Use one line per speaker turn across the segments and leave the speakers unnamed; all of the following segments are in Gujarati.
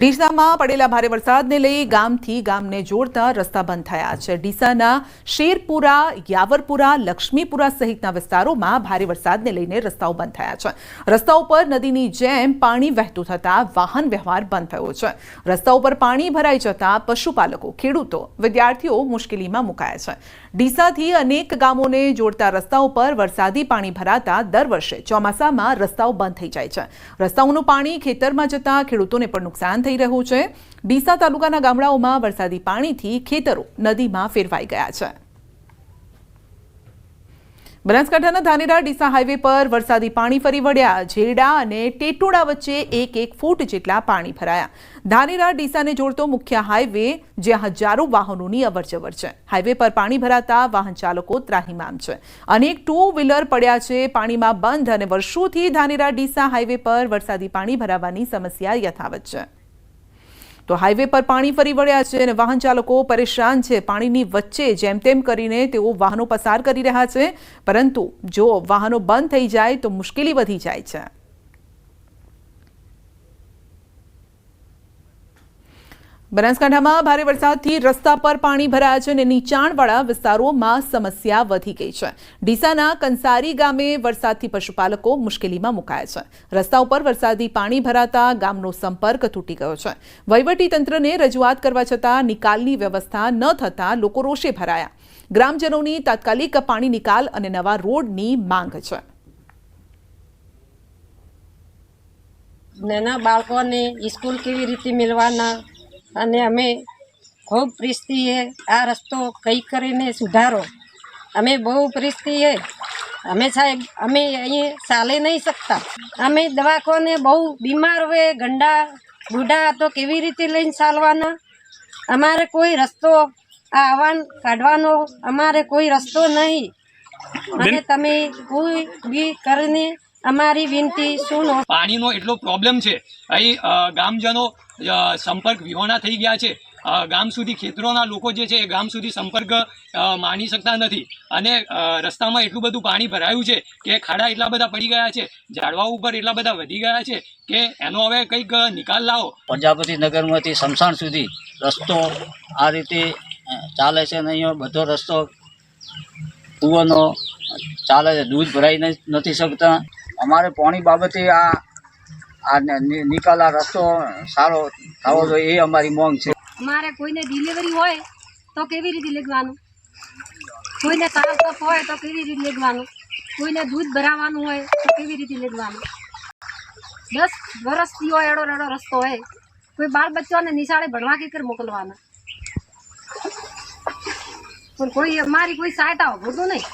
ડીસામાં પડેલા ભારે વરસાદને લઈ ગામથી ગામને જોડતા રસ્તા બંધ થયા છે। ડીસાના શેરપુરા, યાવરપુરા, લક્ષ્મીપુરા સહિતના વિસ્તારોમાં ભારે વરસાદને લઈને રસ્તાઓ બંધ થયા છે। રસ્તાઓ પર નદીની જેમ પાણી વહેતું થતા વાહન વ્યવહાર બંધ થયો છે। રસ્તાઓ પર પાણી ભરાઈ જતા પશુપાલકો, ખેડૂતો, વિદ્યાર્થીઓ મુશ્કેલીમાં મુકાયા છે। ડીસાથી અનેક ગામોને જોડતા રસ્તાઓ પર વરસાદી પાણી ભરાતા દર વર્ષે ચોમાસામાં રસ્તાઓ બંધ થઈ જાય છે। રસ્તાઓનું પાણી ખેતરમાં જતા ખેડૂતોને પણ નુકસાન થઈ રહ્યું છે। ડીસા તાલુકાના ગામડાઓમાં વરસાદી પાણીથી ખેતરો નદીમાં ફેરવાઈ ગયા છે। બનાસકાંઠાના ધાનેરા ડીસા હાઈવે પર વરસાદી પાણી ફરી વળ્યા। જેડા અને ટેટોડા વચ્ચે 1 ફૂટ જેટલા પાણી ભરાયા। ધાનેરા ડીસાને જોડતો મુખ્ય હાઈવે જ્યાં હજારો વાહનોની અવરજવર છે। હાઈવે પર પાણી ભરાતા વાહન ચાલકો ત્રાહિમામ છે। અનેક 2 વ્હીલર પડ્યા છે પાણીમાં બંધ અને વર્ષોથી ધાનેરા ડીસા હાઈવે પર વરસાદી પાણી ભરાવાની સમસ્યા યથાવત છે। તો હાઈવે પર પાણી ફરી વળ્યા છે અને વાહન ચાલકો પરેશાન છે। પાણીની વચ્ચે જેમ તેમ કરીને તેઓ વાહનો પસાર કરી રહ્યા છે, પરંતુ જો વાહનો બંધ થઈ જાય તો મુશ્કેલી વધી જાય છે। બનાસકાંઠામાં ભારે વરસાદથી રસ્તા પર પાણી ભરાયા છે અને નીચાણવાળા વિસ્તારોમાં સમસ્યા વધી ગઈ છે। ડીસાના કંસારી ગામે વરસાદથી પશુપાલકો મુશ્કેલીમાં મુકાયા છે। રસ્તા ઉપર વરસાદી પાણી ભરાતા ગામનો સંપર્ક તૂટી ગયો છે। વહીવટીતંત્રને રજૂઆત કરવા છતાં નિકાલની વ્યવસ્થા ન થતાં લોકો રોષે ભરાયા। ગ્રામજનોની તાત્કાલિક પાણી નિકાલ અને નવા રોડની માંગ છે।
નાના બાળકોને સ્કૂલ કેવી રીતે મિલવાના અને અમે ખૂબ પરિસ્થિતિ આ રસ્તો કંઈ કરીને સુધારો। અમે બહુ પરિસ્થિતિ અમે સાહેબ અમે અહીં ચાલે નહીં શકતા। અમે દવાખાને બહુ બીમાર હોય, ગંડા બુઢા તો કેવી રીતે લઈને ચાલવાના? અમારે કોઈ રસ્તો આવવાન કાઢવાનો અમારે કોઈ રસ્તો નહીં અને તમે કોઈ બી કરીને અમારી વિનંતી સુનો।
પાણીનો એટલો પ્રોબ્લેમ છે, અહીં ગામજનો સંપર્ક વિહોણા થઈ ગયા છે। ગામ સુધી ખેતરોના લોકો જે છે એ ગામ સુધી સંપર્ક માની શકતા નથી અને રસ્તામાં એટલું બધું પાણી ભરાયું છે કે ખાડા એટલા બધા પડી ગયા છે, ઝાડવાઓ ઉપર એટલા બધા વધી ગયા છે કે એનો હવે કંઈક નિકાલ લાવો।
પ્રજાપતિનગરમાંથી શમશાન સુધી રસ્તો આ રીતે ચાલે છે અને અહીંયા બધો રસ્તો કૂવાનો ચાલે છે, દૂધ ભરાઈ નથી શકતા। અમારે પાણી બાબતે આ નિકાલ આ રસ્તો સારો થવો જોઈએ એ અમારી માંગ છે।
અમારે કોઈને ડિલિવરી હોય તો કેવી રીતે લેવાનું, કોઈને તાવ હોય તો કેવી રીતે લેવાનું, કોઈને દૂધ ભરાવાનું હોય તો કેવી રીતે લેવાનું। 10 વર્ષથી હોય એડો એડો રસ્તો હોય, કોઈ બાળ બચ્ચાને નિશાળે ભણવા કે મોકલવાના, પણ કોઈ અમારી કોઈ સહાયતા હોતું નહીં।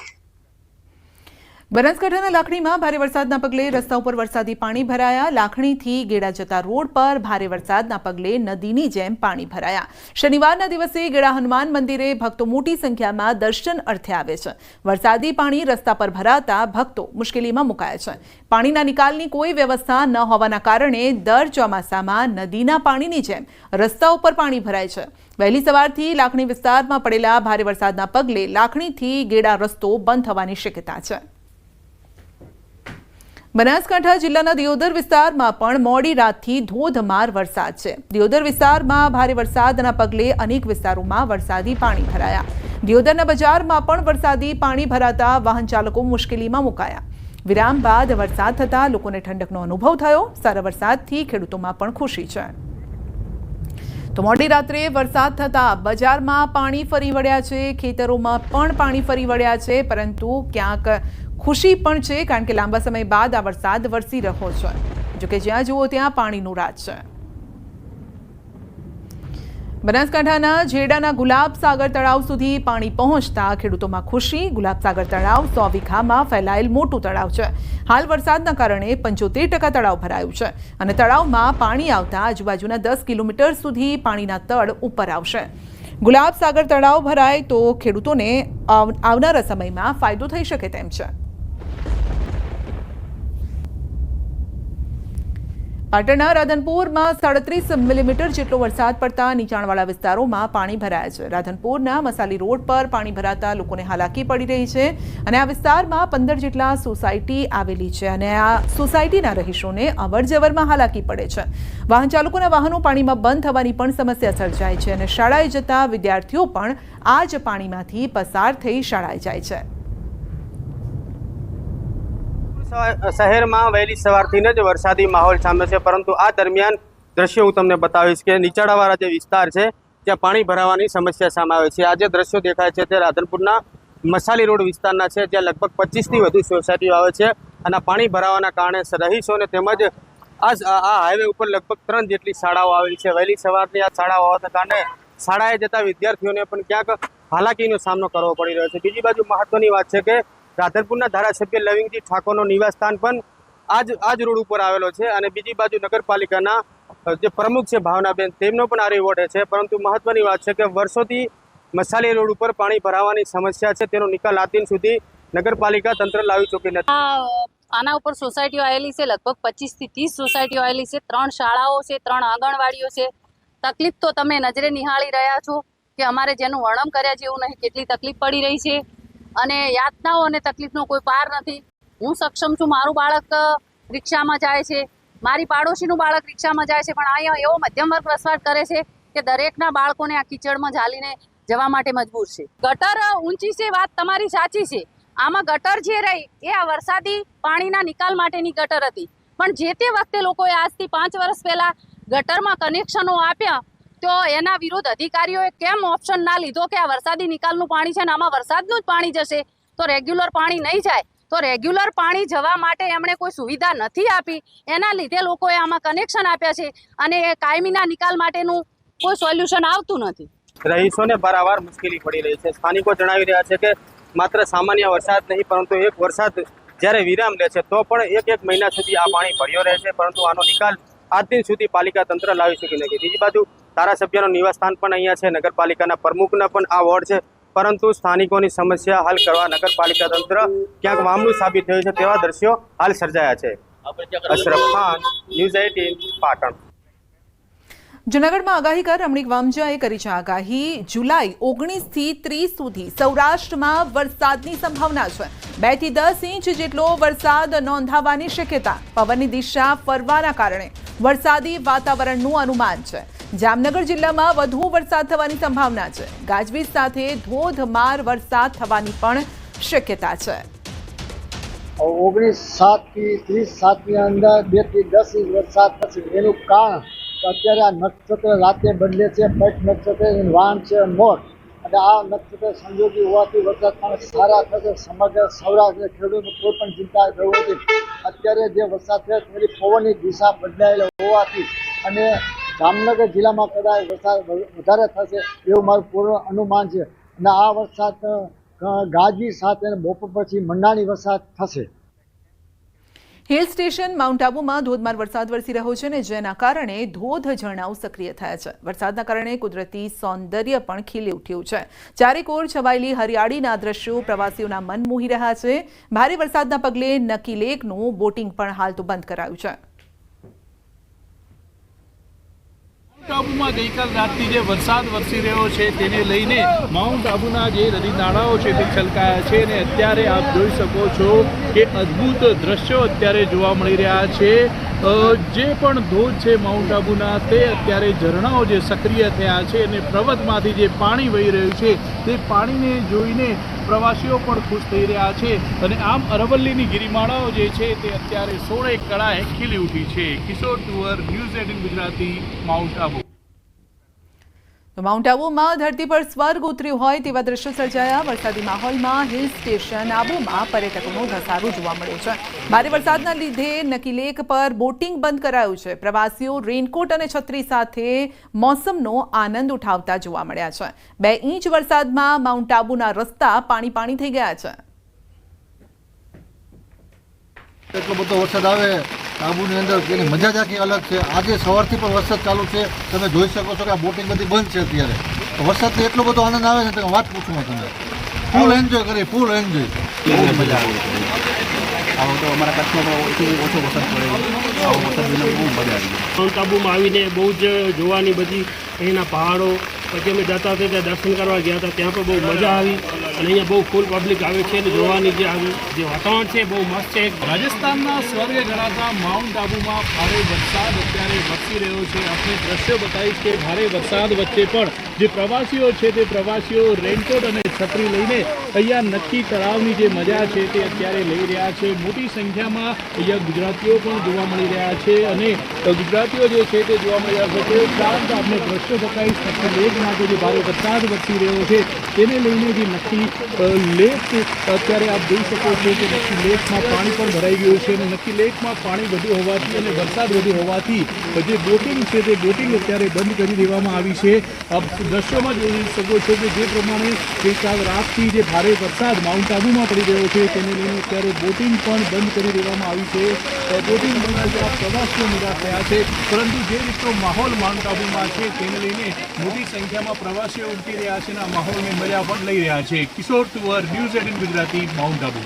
બનાસકાંઠાના લાખણીમાં ભારે વરસાદના પગલે રસ્તા ઉપર વરસાદી પાણી ભરાયા। લાખણીથી ગેડા જતા રોડ પર ભારે વરસાદના પગલે નદીની જેમ પાણી ભરાયા। શનિવારના દિવસે ગેડા હનુમાન મંદિરે ભક્તો મોટી સંખ્યામાં દર્શન અર્થે આવે છે। વરસાદી પાણી રસ્તા પર ભરાતા ભક્તો મુશ્કેલીમાં મુકાયા છે। પાણીના નિકાલની કોઈ વ્યવસ્થા ન હોવાના કારણે દર ચોમાસામાં નદીના પાણીની જેમ રસ્તા ઉપર પાણી ભરાય છે। વહેલી સવારથી લાખણી વિસ્તારમાં પડેલા ભારે વરસાદના પગલે લાખણીથી ગેડા રસ્તો બંધ થવાની શક્યતા છે। બનાસકાંઠા જિલ્લાના દિયોદર વિસ્તારમાં પણ મોડી રાતથી ધોધમાર વરસાદ છે। દિયોદર વિસ્તારમાં ભારે વરસાદના પગલે અનેક વિસ્તારોમાં વરસાદી પાણી ભરાયા। દિયોદરના બજારમાં પણ વરસાદી પાણી ભરાતા વાહન ચાલકો મુશ્કેલીમાં મુકાયા। વિરામ બાદ વરસાદ થતાં લોકોને ઠંડકનો અનુભવ થયો। સારા વરસાદથી ખેડૂતોમાં પણ ખુશી છે। તો મોડી રાત્રે વરસાદ થતાં બજારમાં પાણી ફરી વળ્યા છે, ખેતરોમાં પણ પાણી ફરી વળ્યા છે, પરંતુ ક્યાંક ખુશી પણ છે કારણ કે લાંબા સમય બાદ આ વરસાદ વરસી રહ્યો છે। જોકે જ્યાં જુઓ ત્યાં પાણીનું રાજ છે। બનાસકાંઠાના જેડાના ગુલાબસાગર તળાવ સુધી પાણી પહોંચતા ખેડૂતોમાં ખુશી। ગુલાબસાગર તળાવ 100 વીઘામાં ફેલાયેલ મોટું તળાવ છે। હાલ વરસાદના કારણે 75% તળાવ ભરાયું છે અને તળાવમાં પાણી આવતા આજુબાજુના 10 કિલોમીટર સુધી પાણીના તળ ઉપર આવશે। ગુલાબસાગર તળાવ ભરાય તો ખેડૂતોને આવનારા સમયમાં ફાયદો થઈ શકે તેમ છે। પાટણના રાધનપુરમાં 37 મિલીમીટર જેટલો વરસાદ પડતા નીચાણવાળા વિસ્તારોમાં પાણી ભરાયા છે. રાધનપુરના મસાલી રોડ પર પાણી ભરાતા લોકોને હાલાકી પડી રહી છે અને આ વિસ્તારમાં 15 જેટલા સોસાયટી આવેલી છે અને આ સોસાયટીના રહીશોને અવરજવરમાં હાલાકી પડે છે. વાહન ચાલકોના વાહનો પાણીમાં બંધ થવાની પણ સમસ્યા સર્જાય છે અને શાળાએ જતા વિદ્યાર્થીઓ પણ આ જ પાણીમાંથી પસાર થઈ શાળાએ જાય છે.
શહેરમાં વહેલી સવારથી જ વરસાદી માહોલ સામે છે, પરંતુ આ દરમિયાન દ્રશ્યો હું તમને બતાવીશ કે નીચાણવાળા જે વિસ્તાર છે ત્યાં પાણી ભરાવાની સમસ્યા સામે આવે છે. આ જે દ્રશ્યો દેખાય છે તે રાધનપુરના મસાલી રોડ વિસ્તારના છે, જ્યાં લગભગ 25થી વધુ સોસાયટીઓ આવે છે અને પાણી ભરાવાના કારણે રહીશોને તેમજ આ હાઈવે ઉપર લગભગ 3 જેટલી શાળાઓ આવેલી છે. વહેલી સવારની આ શાળાઓ હોવાના કારણે શાળાએ જતા વિદ્યાર્થીઓને પણ ક્યાંક હાલાકીનો સામનો કરવો પડી રહ્યો છે. બીજી બાજુ મહત્વની વાત છે કે રાધનપુરના ધારાસભ્ય લવિંગજી ઠાકોરનો નિવાસસ્થાન પણ આ જ રોડ ઉપર આવેલો છે અને બીજી બાજુ નગરપાલિકાના જે પ્રમુખ છે ભાવનાબેન, તેમનો પણ આ વોર્ડ છે. પરંતુ મહત્વની વાત છે કે વર્ષોથી મસાલી રોડ ઉપર પાણી ભરાવાની સમસ્યા છે, તેનો નિકાલ આજ દિન સુધી નગરપાલિકા તંત્ર લાવી ચૂકી નથી.
આના ઉપર સોસાયટીઓ આવેલી છે, લગભગ 25 થી 30 સોસાયટીઓ આવેલી છે, 3 શાળાઓ છે, 3 આંગણવાડીઓ છે. તકલીફ તો તમે નજરે નિહાળી રહ્યા છો કે અમારે જેનું વર્ણન કર્યા જેવું નહીં, કેટલી તકલીફ પડી રહી છે અને યાતનાઓ અને તકલીફનો કોઈ પાર નથી. હું સક્ષમ છું, મારું બાળક રિક્ષામાં જાય છે, મારી પાડોશીનું બાળક રિક્ષામાં જાય છે, પણ અહીંયા એવો મધ્યમ વર્ગ વસવાટ કરે છે કે દરેકના બાળકોને આ કીચડમાં ઝાલીને જવા માટે મજબૂર છે. ગટર ઊંચી છે, વાત તમારી સાચી છે. આમાં ગટર જે રહી એ આ વરસાદી પાણીના નિકાલ માટેની ગટર હતી, પણ જે તે વખતે લોકોએ આજથી 5 વર્ષ પહેલા ગટરમાં કનેક્શનો આપ્યા તો એના વિરુદ્ધ અધિકારીઓએ કેમ ઓપ્શન ના લીધો કે આ વરસાદી નિકાલનું પાણી છે ને આમાં વરસાદનું જ પાણી જશે તો રેગ્યુલર પાણી નહીં જાય? તો રેગ્યુલર પાણી જવા માટે એમણે કોઈ સુવિધા નથી આપી, એના લીધે લોકોએ આમાં કનેક્શન આપ્યા છે અને એ કાયમીના નિકાલ માટેનું કોઈ સોલ્યુશન આવતું નથી.
રહીશોને પારાવાર મુશ્કેલી પડી રહી છે. સ્થાનિકો જણાવી રહ્યા છે કે માત્ર સામાન્ય વરસાદ નહીં, પરંતુ એક વરસાદ જ્યારે વિરામ લે છે તો પણ એક મહિના સુધી આ પાણી ભર્યો રહે છે, પરંતુ આનો નિકાલ આજ દિન સુધી પાલિકા તંત્ર લાવી શકી નથી. બીજી બાજુ ધારાસભ્યનું નિવાસસ્થાન પણ અહીંયા છે, નગરપાલિકાના પ્રમુખના પણ આ વોર્ડ છે, પરંતુ સ્થાનિકોની સમસ્યા હલ કરવા નગરપાલિકા તંત્ર ક્યાંક વામણું સાબિત થયું છે તેવા દ્રશ્યો હાલ સર્જાયા છે. અશરફ ખાન, ન્યૂઝ 18, પાટણ.
જૂનાગઢમાં આગાહીકાર રમણીક વામજાએ કરી છે આગાહી. જુલાઈ 19 થી 30 સુધી સૌરાષ્ટ્રમાં વરસાદની સંભાવના છે. 2 થી 10 ઇંચ જેટલો વરસાદ નોંધાવાની શક્યતા. પવનની દિશા ફરવાના કારણે વરસાદી વાતાવરણનું અનુમાન છે. જામનગર જિલ્લામાં વધુ વરસાદ થવાની સંભાવના છે. ગાજવીજ સાથે ધોધમાર વરસાદ થવાની પણ શક્યતા છે.
19/7 થી 30/7 ની અંદર 2 થી 10 ઇંચ વરસાદ થશે. એનું કારણ અત્યારે આ નક્ષત્ર રાતે બદલે છે. પટ નક્ષત્ર વાહન છે મોર, અને આ નક્ષત્ર સંજોગી હોવાથી વરસાદ પણ સારા થશે. સમગ્ર સૌરાષ્ટ્ર ખેડૂતોને કોઈ પણ ચિંતા કરવી નથી. અત્યારે જે વરસાદ છે તેની પવનની દિશા બદલાયેલી હોવાથી અને જામનગર જિલ્લામાં કદાચ વરસાદ વધારે થશે એવું મારું પૂર્ણ અનુમાન છે. અને આ વરસાદ ગાજવી સાથે બપોર પછી મંડાણી વરસાદ થશે.
હિલ સ્ટેશન માઉન્ટ આબુમાં ધોધમાર વરસાદ વરસી રહ્યો છે અને જેના કારણે ધોધ ઝરણાઓ સક્રિય થયા છે. વરસાદના કારણે કુદરતી સૌંદર્ય પણ ખીલી ઉઠ્યું છે. ચારેકોર છવાયેલી હરિયાળીના દ્રશ્યો પ્રવાસીઓના મન મોહી રહ્યા છે. ભારે વરસાદના પગલે નકી લેકનું બોટિંગ પણ હાલ તો બંધ કરાયું છે.
માઉન્ટ આબુમાં ગઈકાલ રાતથી જે વરસાદ વરસી રહ્યો છે તેને લઈને માઉન્ટ આબુના જે નદી નાળાઓ છે તે છલકાયા છે અને અત્યારે આપ જોઈ શકો છો કે અદ્ભુત દ્રશ્યો અત્યારે જોવા મળી રહ્યા છે. જે પણ ધોધ છે માઉન્ટ આબુના તે અત્યારે ઝરણાઓ જે સક્રિય થયા છે અને પર્વતમાંથી જે પાણી વહી રહ્યું છે તે પાણીને જોઈને પ્રવાસીઓ પણ ખુશ થઈ રહ્યા છે અને આમ અરવલ્લીની ગિરિમાળાઓ જે છે તે અત્યારે 16 કળાએ ખીલી ઉઠી છે. Kishore Tuar, news 18 Gujarati, mount Abu.
Mount આબુમાં ધરતી પર સ્વર્ગ ઉતર્યું હોય તેવા દ્રશ્યો સર્જાયા. વરસાદી માહોલમાં હિલ સ્ટેશન આબુમાં પર્યટકોનો ઘસારો જોવા મળ્યો છે. ભારે વરસાદના લીધે નકી લેક પર બોટિંગ બંધ કરાયું છે. પ્રવાસીઓ રેનકોટ અને છત્રી સાથે મોસમનો આનંદ ઉઠાવતા જોવા મળ્યા છે. 2 ઇંચ વરસાદમાં માઉન્ટ આબુના રસ્તા પાણી થઈ ગયા છે.
એટલો બધો વરસાદ આવે આબુની અંદર તેની મજા જ આખી અલગ છે. આજે સવારથી પણ વરસાદ ચાલુ છે. તમે જોઈ શકો છો કે આ બોટિંગ બધી બંધ છે અત્યારે. વરસાદથી એટલો બધો આનંદ આવે છે કે વાત પૂછું તમે. ફૂલ એન્જોય કરી, ફૂલ એન્જોય.
બહુ મજા આવે. આવો તો અમારા કચ્છમાં પણ ઓછો વરસાદ પડે, આવો વરસાદ જોઈને બહુ મજા આવી.
માઉન્ટ આબુમાં આવીને બહુ જ જોવાની બધી અહીંના પહાડો, પછી અમે જતા હતા ત્યાં દર્શન કરવા ગયા હતા, ત્યાં પણ બહુ મજા આવી. અને અહીંયા બહુ ફૂલ પબ્લિક આવે છે અને જોવાની જે વાતાવરણ છે બહુ મસ્ત છે.
રાજસ્થાનના સ્વર્ગ ગણાતા માઉન્ટ આબુમાં ભારે વરસાદ અત્યારે વરસી રહ્યો છે. આપણે દ્રશ્યો બતાવીશ કે ભારે વરસાદ વચ્ચે પણ જે પ્રવાસીઓ છે તે પ્રવાસીઓ રેનકોટ અને છત્રી લઈને અહીંયા નક્કી તળાવની જે મજા છે તે અત્યારે લઈ રહ્યા છે. મોટી સંખ્યામાં અહીંયા ગુજરાતીઓ પણ જોવા મળી રહ્યા છે અને ગુજરાતીઓ જે છે તે જોવા મળી રહ્યા છે. તે ઉપરાંત આપણે દ્રશ્યો બતાવીશ નક્કી લેકમાં જે ભારે વરસાદ વરસી રહ્યો છે તેને લઈને જે નક્કી લેક અત્યારે આપ જોઈ શકો છો કે નક્કી લેકમાં પાણી પણ ભરાઈ ગયું છે અને નક્કી લેકમાં પાણી વધુ હોવાથી અને વરસાદ વધુ હોવાથી જે બોટિંગ છે તે બોટિંગ અત્યારે બંધ કરી દેવામાં આવી છે. આપ દ્રશ્યોમાં જોઈ શકો છો કે જે પ્રમાણે ગઈકાલ રાતથી જે ભારે વરસાદ માઉન્ટ આબુમાં પડી રહ્યો છે તેને લઈને અત્યારે બોટિંગ પણ બંધ કરી દેવામાં આવી છે. બોટિંગ બંધ પ્રવાસીઓ નિરાશ થયા છે, પરંતુ જે રીતનો માહોલ માઉન્ટ આબુમાં છે તેને લઈને મોટી સંખ્યામાં પ્રવાસીઓ ઉમટી રહ્યા છે અને આ માહોલની મજા પણ લઈ રહ્યા છે. કિશોર તુવર, ન્યૂઝ 18 ગુજરાતી, માઉન્ટ આબુ.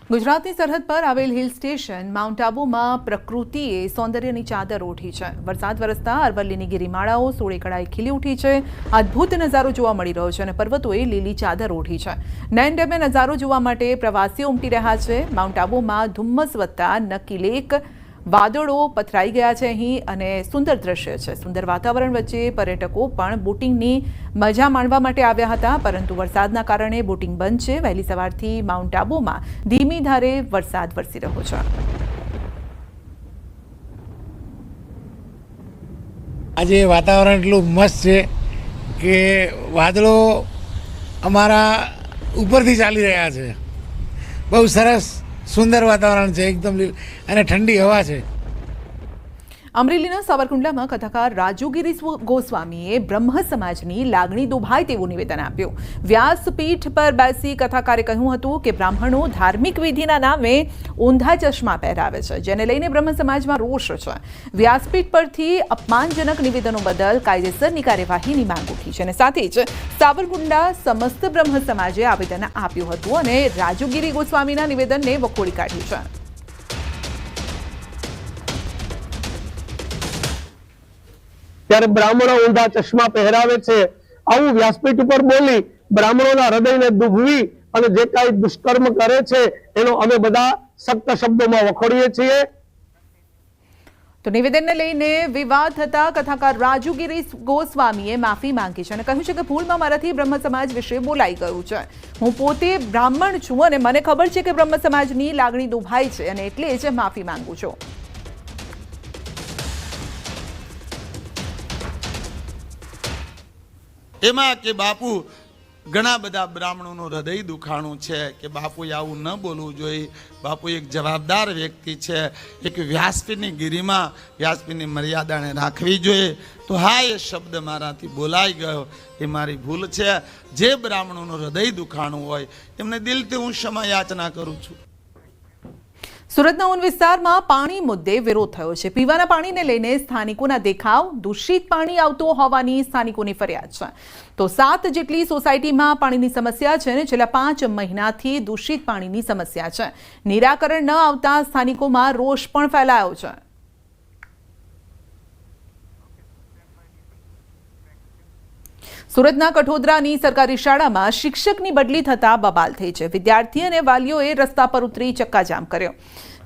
ગુજરાતની સરહદ પર આવેલ હિલ સ્ટેશન માઉન્ટ આબુમાં પ્રકૃતિએ સૌંદર્યની ચાદર ઓઢી છે. વરસાદ વરસતા અરવલ્લીની ગિરિમાળાઓ સોળે કળાએ ખીલી ઉઠી છે. અદ્ભુત નજારો જોવા મળી રહ્યો છે અને પર્વતોએ લીલી ચાદર ઓઢી છે. નયન ડેમે નજારો જોવા માટે પ્રવાસીઓ ઉમટી રહ્યા છે. માઉન્ટ આબુમાં ધુમ્મસ વધતા નક્કી લેક વાદળો પથરાઈ ગયા છે અહીં અને સુંદર દ્રશ્ય છે. સુંદર વાતાવરણ વચ્ચે પર્યટકો પણ બોટિંગની મજા માણવા માટે આવ્યા હતા, પરંતુ વરસાદના કારણે બોટિંગ બંધ છે. વહેલી સવારથી માઉન્ટ આબુમાં ધીમી ધારે વરસાદ વરસી રહ્યો છે.
આજે વાતાવરણ એટલું મસ્ત છે કે વાદળો અમારા ઉપરથી ચાલી રહ્યા છે. બહુ સરસ સુંદર વાતાવરણ છે, એકદમ અને ઠંડી હવા છે.
અમરેલીના સાવરકુંડલામાં કથાકાર રાજુગીરી ગોસ્વામીએ બ્રહ્મ સમાજની લાગણી દુભાય તેવું નિવેદન આપ્યું. વ્યાસપીઠ પર બેસી કથાકારે કહ્યું હતું કે બ્રાહ્મણો ધાર્મિક વિધિના નામે ઊંધા ચશ્મા પહેરાવે છે, જેને લઈને બ્રહ્મ સમાજમાં રોષ છે. વ્યાસપીઠ પરથી અપમાનજનક નિવેદનો બદલ કાયદેસરની કાર્યવાહીની માંગ ઉઠી છે અને સાથે જ સાવરકુંડલા સમસ્ત બ્રહ્મ સમાજે આવેદન આપ્યું હતું અને રાજુગીરી ગોસ્વામીના નિવેદનને વખોડી કાઢ્યું છે.
ત્યારે બ્રાહ્મણો ઊંધા ચશ્મા પહેરાવે છે, આવું વ્યાસપીઠ ઉપર બોલી બ્રાહ્મણોના હૃદયને દુભવી અને જે કાંઈ દુષ્કર્મ કરે છે એનો અમે બધા સખ્ત શબ્દોમાં વખોડીએ છીએ.
તો નિવેદનને લઈને વિવાદ થતા કથાકાર રાજુગીરી ગોસ્વામીએ માફી માંગી છે અને કહ્યું છે કે ભૂલમાં મારાથી બ્રહ્મ સમાજ વિશે બોલાઈ ગયું છે. હું પોતે બ્રાહ્મણ છું અને મને ખબર છે કે બ્રહ્મ સમાજની લાગણી દુભાઈ છે અને એટલે જ માફી માંગુ છું.
એમાં કે બાપુ ઘણા બધા બ્રાહ્મણોનું હૃદય દુખાણું છે કે બાપુએ આવું ન બોલવું જોઈએ. બાપુ એક જવાબદાર વ્યક્તિ છે, એક વ્યાસપીઠની ગિરિમાં વ્યાસપીઠની મર્યાદાને રાખવી જોઈએ. તો હા, એ શબ્દ મારાથી બોલાઈ ગયો, એ મારી ભૂલ છે. જે બ્રાહ્મણોનું હૃદય દુખાણું હોય એમને દિલથી હું ક્ષમા યાચના કરું છું.
સુરતના ઊન વિસ્તારમાં પાણી મુદ્દે વિરોધ થયો છે. પીવાના પાણીને લઈને સ્થાનિકોના દેખાવ, દૂષિત પાણી આવતું હોવાની સ્થાનિકોની ફરિયાદ છે. તો 7 જેટલી સોસાયટીમાં પાણીની સમસ્યા છે અને છેલ્લા 5 મહિનાથી દૂષિત પાણીની સમસ્યા છે. નિરાકરણ ન આવતા સ્થાનિકોમાં રોષ પણ ફેલાયો છે. સુરતના કઠોદરાની સરકારી શાળામાં શિક્ષકની બદલી થતા બબાલ થઈ છે. વિદ્યાર્થી અને વાલીઓએ રસ્તા પર ઉતરી ચક્કાજામ કર્યો.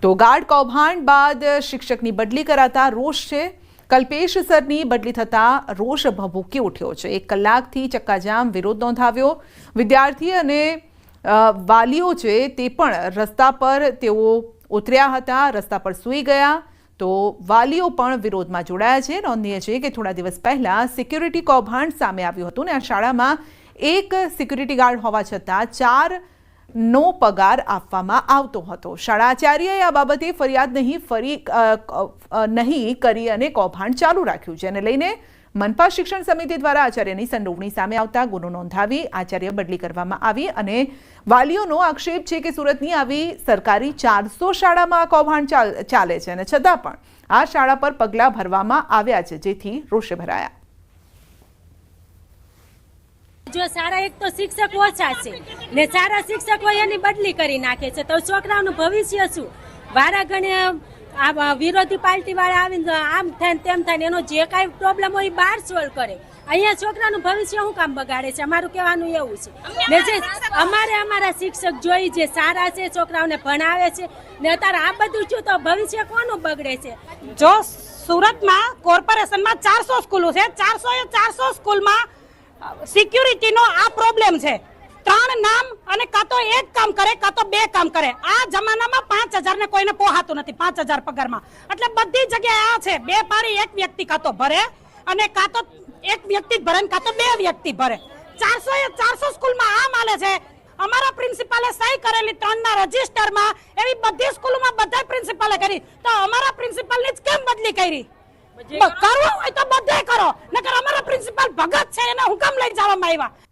તો ગાઢ કૌભાંડ બાદ શિક્ષકની બદલી કરાતા રોષ છે. કલ્પેશ સરની બદલી થતા રોષ ભભૂકી ઉઠ્યો છે. 1 કલાકથી ચક્કાજામ વિરોધ નોંધાવ્યો. વિદ્યાર્થી અને વાલીઓ છે તે પણ રસ્તા પર તેઓ ઉતર્યા હતા, રસ્તા પર સૂઈ ગયા. તો વાલીઓ પણ વિરોધમાં જોડાયા છે. નોંધનીય છે કે થોડા દિવસ પહેલા સિક્યુરિટી કૌભાંડ સામે આવ્યું હતું અને આ શાળામાં 1 સિક્યુરિટી ગાર્ડ હોવા છતાં 4નો પગાર આપવામાં આવતો હતો. શાળા આચાર્યએ આ બાબતે ફરિયાદ નહીં કરી અને કૌભાંડ ચાલુ રાખ્યું, જેને લઈને મનપા શિક્ષણ સમિતિ દ્વારા આચાર્યની સંડોવણી સામે આવતા ગુનો નોંધાવી આચાર્ય બદલી કરવામાં આવી. અને વાલીઓનો આક્ષેપ છે કે સુરતની આવી સરકારી 400 શાળામાં આ કૌભાંડ ચાલે છે અને છતાં પણ આ શાળા પર પગલાં ભરવામાં આવ્યા છે, જેથી રોષે ભરાયા.
જો સારા એક તો શિક્ષક ઓછા છે ને સારા શિક્ષક હોય એની બદલી કરી નાખે છે, તો છોકરાઓનું ભવિષ્ય શું? વારા ઘણે આ વિરોધી પાર્ટી વાળા આવીને આમ થાય ને તેમ થાય ને એનો જે કાંઈ પ્રોબ્લેમ હોય એ બહાર સોલ્વ કરે. અહીંયા છોકરાનું ભવિષ્ય શું કામ બગાડે છે? અમારું કહેવાનું એવું છે ને જે અમારા શિક્ષક જોઈ જે સારા છે, છોકરાઓને ભણાવે છે ને અત્યારે આ બધું શું તો ભવિષ્ય કોનું બગડે છે?
જો સુરતમાં કોર્પોરેશનમાં 400 સ્કૂલો છે, 400 સ્કૂલમાં સિક્યુરિટીનો આ પ્રોબ્લેમ છે. 3 નામ અને કાં તો એક કામ કરે કાં તો 2 કામ કરે. આ જમાનામાં 5000 ને કોઈને પોહાતું નથી, 5000 પગારમાં. એટલે બધી જગ્યાએ આ છે, 2 પારી એક વ્યક્તિ કાં તો ભરે અને કાં તો એક વ્યક્તિ જ ભરે કાં તો 2 વ્યક્તિ ભરે. 400 સ્કૂલમાં આ માલે છે. અમારા પ્રિન્સિપાલે સહી કરેલી 3ના રજીસ્ટરમાં એવી બધી સ્કૂલોમાં બધા પ્રિન્સિપાલે કરી, તો અમારા પ્રિન્સિપાલની જ કેમ બદલી કરી? કરવું હોય તો બધે કરો, નકર અમારા પ્રિન્સિપાલ ભગત છે એને હું કામ લઈ જવામાં આવ્યા?